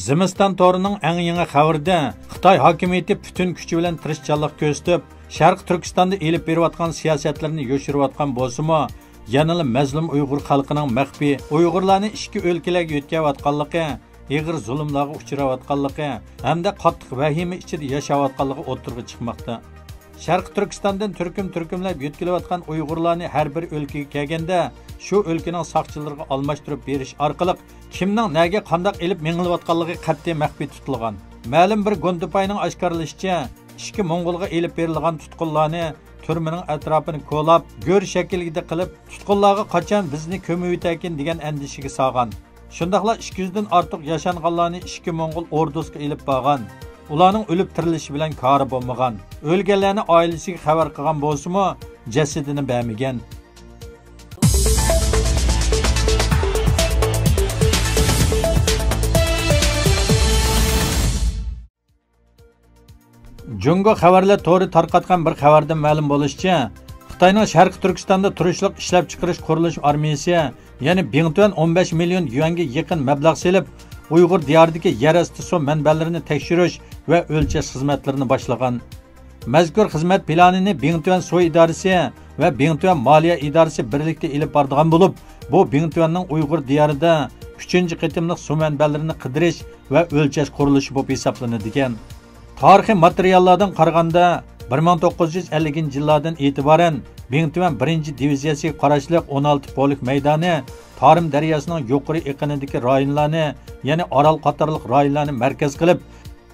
Zimiston torining eng yangi xabarida Xitoy hokimiyati butun kuchi bilan tirishchanlik ko'rsatib, Sharq Turkistonda elib berayotgan siyosatlarni yo'shirayotgan bo'lsa-mu, yanada mazlum Uyg'ur xalqining maxfiy Uyg'urlarni ikki o'lkalarga yetkazayotganligi, ig'ir zulmlarga uchrayotganligi hamda qattiq vahima ichida yashayotganligi o'tirg'i chiqmoqda. Sharq Turkistondan turkumlab yetkilayotgan Uyg'urlarni har bir o'lkaga kelganda, shu o'lkaning soqchilariga almashtirib berish orqali kimning nega qandoq elib mengilayotganligi qat'iy maxfiy tutilgan. Ma'lum bir Gondupayning oshkorlashicha, ikki Mo'ng'ulga elib berilgan tutqunlarni turmaning atrofini ko'lab, go'r shaklida qilib, tutqunlarga qachon bizni ko'mib o'takin degan andishiga solgan. Shundaqla 200 dan ortiq yashanganlarni ikki Mo'ng'ul ordusiga elib borgan. Ularning o'lib tirilishi bilan kori bo'lmagan. O'lganlarni oilasiga xabar qilgan bo'lsa-mu, jasadini bermagan. Jungo xabarlar to'g'ri tarqatgan bir xabardan ma'lum bo'lishicha, Xitoyning Sharq Turkistonda turishliq ishlab chiqarish qurilish armiyasi, ya'ni Bingtuan 15 million yuanga yaqin mablag' selib, Uyg'ur diyoridagi yer osti suv manbalarini tekshirish va o'lchash xizmatlarini boshlagan. Mazkur xizmat planini Bingtuan suv idorasi va Bingtuan moliya idorasi birlikda elib borgan bo'lib, bu Bingtuanning Uyg'ur diyorida 3-qitimliq suv manbalarini qidirish va o'lchash qurilishi bo'lib hisoblanadi ekan. Tarixiy materiallardan qaraganda 1950-yillardan e'tiboran Bingtuan 1-diviziyasiga qarashli 16 polk maydoni Tarim daryosining yuqori eqinidagi rayonlarni, ya'ni Orol qatorliq rayonlarni markaz qilib,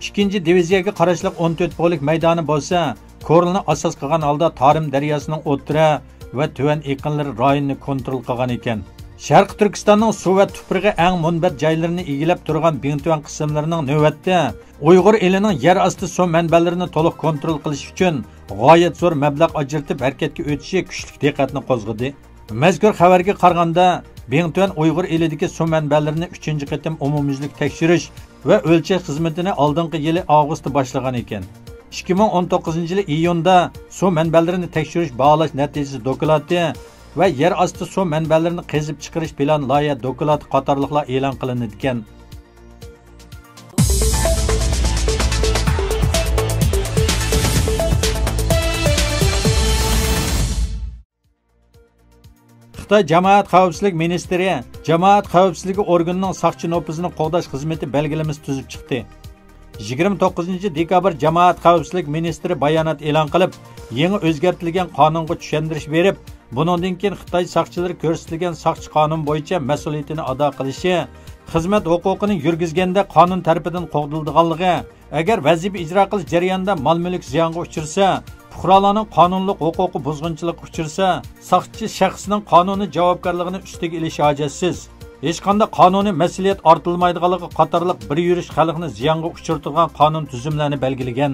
2-diviziyaga qarashli 14 polk maydoni bo'lsa, Ko'rilni asos qilgan holda Tarim daryosining o'rta va tuvan eqinlari rayonni kontrol qilgan ekan. Sharq Turkistonning suv va tuprog'i eng munbat joylarini egallab turgan Bingtuan qismlarining navbatda Uyg'ur elining yer osti suv manbalarini to'liq kontrol qilish uchun g'oyat zo'r mablag' ajratib harakatga o'tishi kuchli diqqatni qo'zg'adi. Mazkur xabarga qaraganda, Bingtuan Uyg'ur elidagi suv manbalarini 3-qitim umumyuzlik tekshirish va o'lchash xizmatini oldingi yili avgustda boshlagan ekan. 2019-yil iyunda suv manbalarini tekshirish baholash natijasi doklati va yer osti suv manbalarini qazib chiqarish plan loyiha doklati qatorliqlar e'lon qilinadi ekan. Xitoy Jamoat xavfsizlik ministri Jamoat xavfsizligi organining soqchi nopizini qo'g'dash xizmati belgilamasi tuzib chiqdi. 29-dekabr Jamoat xavfsizlik ministri bayonot e'lon qilib, yangi o'zgartirilgan qonunga tushuntirish berib, bundan keyin Xitoy soqchilari ko'rsatilgan soqchi qonun bo'yicha mas'uliyatini ado qilishi, xizmat huquqini yurgizganda qonun tarafidan qo'g'dildiganligi, agar vazifa ijro qilish jarayonida mol-mulk ziyonga uchirsa, fuqarolarning qonunlik huquqi buzg'unchilikka uchirsa, soqchi shaxsning qonuniy javobgarligini ustiga ilishi hojatsiz. Hech qanday qonuniy mas'uliyat ortilmaydiganligi qatorliq bir yurish xalqni ziyonga uchirtirgan qonun tuzumlarini belgilagan.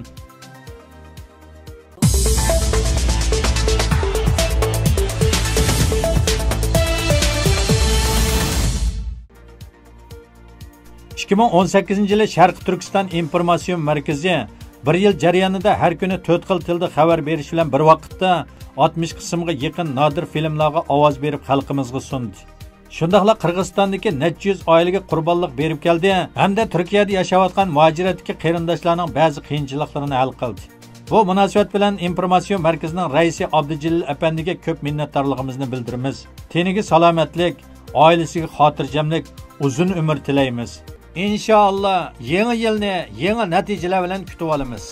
...2018-yili Sharq Turkiston informatsion markazi 1 yil jarayonida har kuni 4 xil tilda xabar berish bilan bir vaqtda 60 qismga yaqin nodir filmlarga ovoz berib xalqimizga sundi. Shundaqla Qirg'izistondagi necha yuz oilaga qurbonlik berib keldi hamda Turkiyada yashayotgan muhojiratdagi qarindoshlarning ba'zi qiyinchiliklarini hal qildi. Bu munosabat bilan informatsion markazining raisi Abdujalil apandiga ko'p minnatdorligimizni bildiramiz. Teniga salomatlik, oilasiga xotirjamlik, uzun umr tilaymiz. İnşallah yeni yilni yangi natijalar bilan kutib olamiz.